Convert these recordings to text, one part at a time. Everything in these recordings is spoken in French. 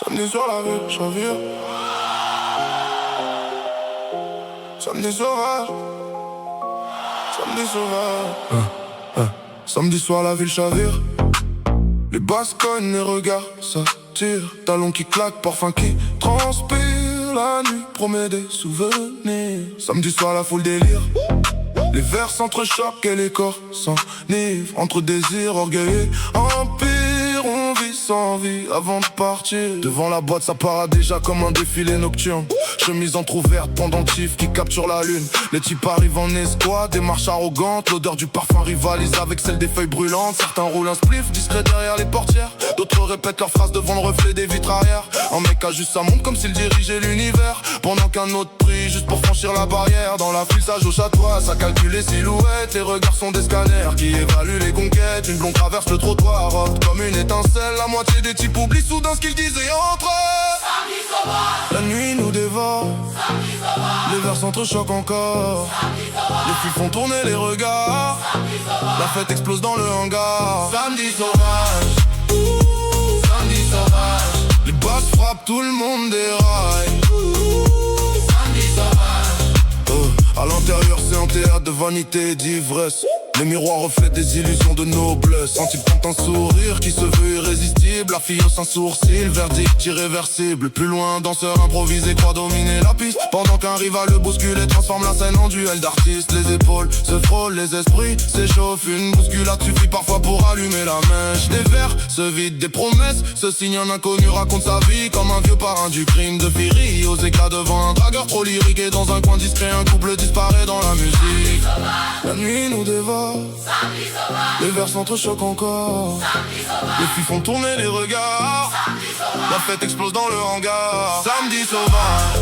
Samedi sur la rue, chavire. Samedi sauvage. Samedi sauvage. Samedi soir, la ville chavire. Les basses cognent, les regards s'attirent. Talons qui claquent, parfum qui transpire. La nuit promet des souvenirs. Samedi soir, la foule délire. Les vers s'entrechoquent et les corps s'enivrent. Entre désir, orgueil et empire. On vit sans vie avant de partir. Devant la boîte, ça part déjà comme un défilé nocturne. Chemise entrouverte, pendentif qui capture la lune. Les types arrivent en escouade, démarche arrogante. L'odeur du parfum rivalise avec celle des feuilles brûlantes. Certains roulent un spliff discret derrière les portières. D'autres répètent leurs phrases devant le reflet des vitres arrière. Un mec a juste sa montre comme s'il dirigeait l'univers. Pendant qu'un autre prie juste pour franchir la barrière. Dans la file, ça joue chatoie, ça calcule les silhouettes. Les regards sont des scanners qui évaluent les conquêtes. Une blonde traverse le trottoir, hop comme une étincelle. La moitié des types oublient soudain ce qu'ils disaient entre eux. Samedi sauvage. La nuit nous dévore. Samedi sauvage. Les verres s'entrechoquent encore. Samedi sauvage. Les filles font tourner les regards. Samedi sauvage. La fête explose dans le hangar. Samedi sauvage. Samedi sauvage. Les basses frappent, tout le monde déraille. Samedi sauvage. À l'intérieur c'est un théâtre de vanité et d'ivresse. Les miroirs reflètent des illusions de noblesse. Un type tente un sourire qui se veut irrésistible. La fille hausse un sourcil, verdict irréversible. Plus loin, danseur improvisé croit dominer la piste. Pendant qu'un rival le bouscule et transforme la scène en duel d'artistes. Les épaules se frôlent, les esprits s'échauffent. Une bousculade suffit parfois pour allumer la mèche. Des vers se vident des promesses. Ce signe un inconnu raconte sa vie comme un vieux parrain du crime de Firi. Aux éclats devant un dragueur trop lyrique. Et dans un coin discret un couple disparaît dans la musique. La nuit nous dévore. Samedi sauvage. Les vers s'entrechoquent encore. Samedi sauvage. Les filles font tourner les regards. Samedi sauvage. La fête explose dans le hangar. Samedi sauvage.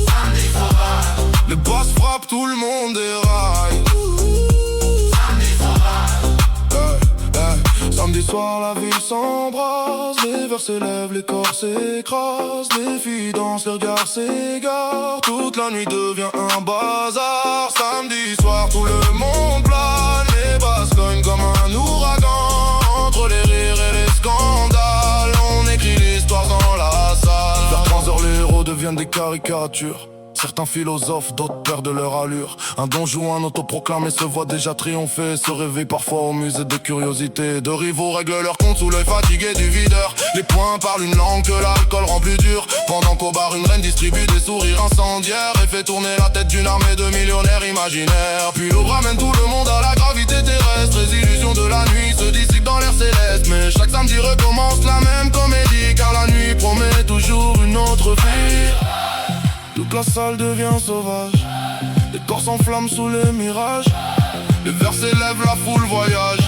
Samedi sauvage. Les basses frappent, tout le monde déraille. Samedi sauvage. Samedi soir la ville s'embrase. Les vers s'élèvent, les corps s'écrasent. Les filles dansent, les regards s'égarent. Toute la nuit devient un bazar. Samedi soir tout le monde plane. Les basses cognent comme un ouragan. Entre les rires et les scandales, on écrit l'histoire dans la salle. Vers 15h les héros deviennent des caricatures. Certains philosophes, d'autres perdent leur allure. Un donjon, un autoproclamé se voit déjà triompher. Se réveille parfois au musée de curiosité. De rivaux règlent leur compte sous l'œil fatigué du videur. Les poings parlent une langue que l'alcool rend plus dure. Pendant qu'au bar une reine distribue des sourires incendiaires et fait tourner la tête d'une armée de millionnaires imaginaires. Puis l'eau ramène tout le monde à la gravité terrestre. Les illusions de la nuit se dissipent dans l'air céleste. Mais chaque samedi recommence la même comédie. Car la nuit promet toujours une autre vie. Toute la salle devient sauvage. Les corps s'enflamment sous les mirages. Les vers s'élèvent, la foule voyage.